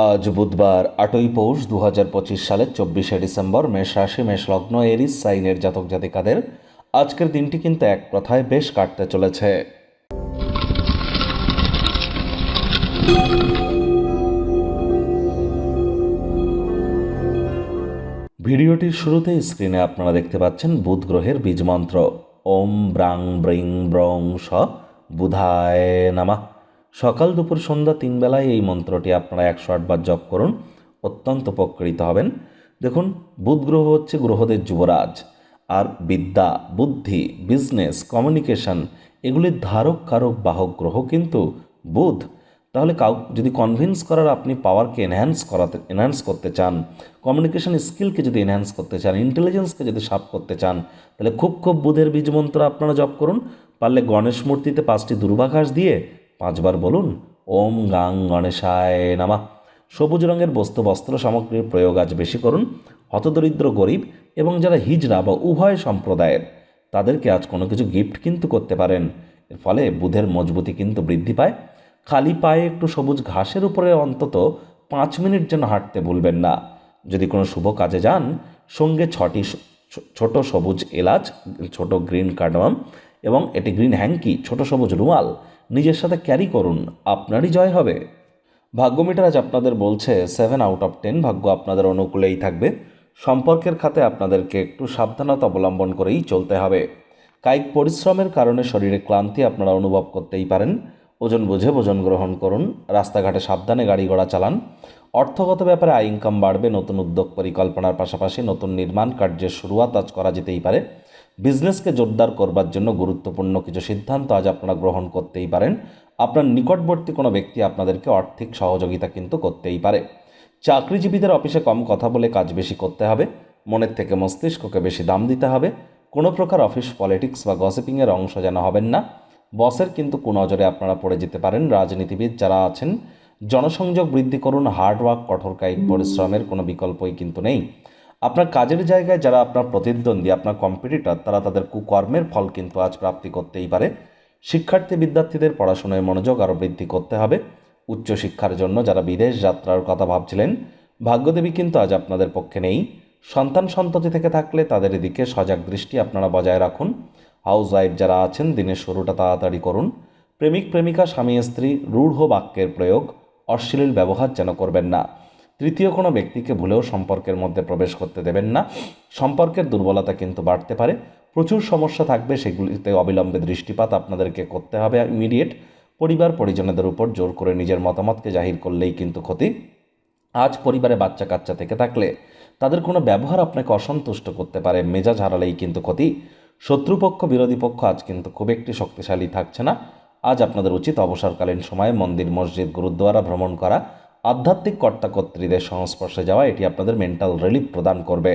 আজ বুধবার ৮ই পৌষ ২০২৫ সালের ২৪শে ডিসেম্বর। মেষ রাশি, মেষ লগ্ন, এরিস সাইনের জাতক জাতিকাদের আজকের দিনটি কিন্তু এক কথায় বেশ কাটতে চলেছে। ভিডিওটির শুরুতে স্ক্রিনে আপনারা দেখতে পাচ্ছেন বুধ গ্রহের বীজ মন্ত্র ওম ব্রাং ব্রিং ব্রং স বুধায় নামা। সকাল দুপুর সন্ধ্যা ৩ বেলায় এই মন্ত্রটি আপনারা ১০৮ বার জপ করুন, অত্যন্ত উপকৃত হবেন। দেখুন, বুধ গ্রহ হচ্ছে গ্রহদের যুবরাজ, আর বিদ্যা, বুদ্ধি, বিজনেস, কমিউনিকেশন এগুলির ধারক কারক বাহক গ্রহ কিন্তু বুধ। তাহলে যদি কনভিন্স করার আপনি পাওয়ারকে এনহ্যান্স করতে চান, কমিউনিকেশন স্কিলকে যদি এনহ্যান্স করতে চান, ইন্টেলিজেন্সকে যদি শার্প করতে চান, তাহলে খুব বুধের বীজ মন্ত্র আপনারা জপ করুন। পারলে গণেশ মূর্তিতে 5টি দুর্বাঘাস দিয়ে 5 বার বলুন ওম গাং গণেশায় নামা। সবুজ রঙের বস্ত্র সামগ্রীর প্রয়োগ আজ বেশি করুন। হতদরিদ্র, গরিব এবং যারা হিজড়া বা উভয় সম্প্রদায়ের, তাদেরকে আজ কোনো কিছু গিফট কিন্তু করতে পারেন। এর ফলে বুধের মজবুতি কিন্তু বৃদ্ধি পায়। খালি পায়ে একটু সবুজ ঘাসের উপরে অন্তত 5 মিনিট যেন হাঁটতে ভুলবেন না। যদি কোনো শুভ কাজে যান, সঙ্গে 6টি ছোট সবুজ এলাচ, ছোট গ্রিন কার্ডামম এবং এটি গ্রিন হ্যাঙ্কি, ছোট সবুজ রুমাল নিজের সাথে ক্যারি করুন, আপনারই জয় হবে। ভাগ্য মিটার আজ আপনাদের বলছে 7 আউট অফ 10, ভাগ্য আপনাদের অনুকূলেই থাকবে। সম্পর্কের খাতে আপনাদেরকে একটু সাবধানতা অবলম্বন করেই চলতে হবে। কায়িক পরিশ্রমের কারণে শরীরে ক্লান্তি আপনারা অনুভব করতেই পারেন। ওজন বুঝে ভোজন গ্রহণ করুন। রাস্তাঘাটে সাবধানে গাড়ি ঘোড়া চালান। অর্থগত ব্যাপারে আয় ইনকাম বাড়বে। নতুন উদ্যোগ পরিকল্পনার পাশাপাশি নতুন নির্মাণ কার্যের শুরুয়াত আজ করা যেতেই পারে। বিজনেসকে জোরদার করবার জন্য গুরুত্বপূর্ণ কিছু সিদ্ধান্ত আজ আপনারা গ্রহণ করতেই পারেন। আপনার নিকটবর্তী কোনো ব্যক্তি আপনাদেরকে আর্থিক সহযোগিতা কিন্তু করতেই পারে। চাকরিজীবীদের অফিসে কম কথা বলে কাজ বেশি করতে হবে। মনের থেকে মস্তিষ্ককে বেশি দাম দিতে হবে। কোনো প্রকার অফিস পলিটিক্স বা গসিপিংয়ের অংশ যেন হবেন না। বসের কিন্তু কুনজরে আপনারা পড়ে যেতে পারেন। রাজনীতিবিদ যারা আছেন, জনসংযোগ বৃদ্ধি করুন। হার্ডওয়ার্ক, কঠোর কায়িক পরিশ্রমের কোনো বিকল্পই কিন্তু নেই। আপনার কাজের জায়গায় যারা আপনার প্রতিদ্বন্দ্বী, আপনার কম্পিটিটর, তারা তাদের কুকর্মের ফল কিন্তু আজ প্রাপ্তি করতেই পারে। বিদ্যার্থীদের পড়াশোনায় মনোযোগ আরও বৃদ্ধি করতে হবে। উচ্চশিক্ষার জন্য যারা বিদেশ যাত্রার কথা ভাবছিলেন, ভাগ্যদেবী কিন্তু আজ আপনাদের পক্ষে নেই। সন্তান সন্ততি থেকে থাকলে তাদের এদিকে সজাগ দৃষ্টি আপনারা বজায় রাখুন। হাউস ওয়াইফ যারা আছেন, দিনের শুরুটা তাড়াতাড়ি করুন। প্রেমিক প্রেমিকা, স্বামী স্ত্রী রূঢ় বাক্যের প্রয়োগ, অশ্লীল ব্যবহার যেন করবেন না। তৃতীয় কোনো ব্যক্তিকে ভুলেও সম্পর্কের মধ্যে প্রবেশ করতে দেবেন না। সম্পর্কের দুর্বলতা কিন্তু বাড়তে পারে। প্রচুর সমস্যা থাকবে, সেগুলিতে অবিলম্বে দৃষ্টিপাত আপনাদেরকে করতে হবে ইমিডিয়েট। পরিবার পরিজনদের উপর জোর করে নিজের মতামতকে জাহির করলেই কিন্তু ক্ষতি। আজ পরিবারে বাচ্চা কাচ্চা থেকে থাকলে তাদের কোনো ব্যবহার আপনাকে অসন্তুষ্ট করতে পারে। মেজাজ হারালেই কিন্তু ক্ষতি। শত্রুপক্ষ, বিরোধী পক্ষ আজ কিন্তু খুব একটি শক্তিশালী থাকছে না। আজ আপনাদের উচিত অবসরকালীন সময়ে মন্দির, মসজিদ, গুরুদ্বারা ভ্রমণ করা, আধ্যাত্মিক কর্তাকর্ত্রীদের সংস্পর্শে যাওয়া। এটি আপনাদের মেন্টাল রিলিফ প্রদান করবে।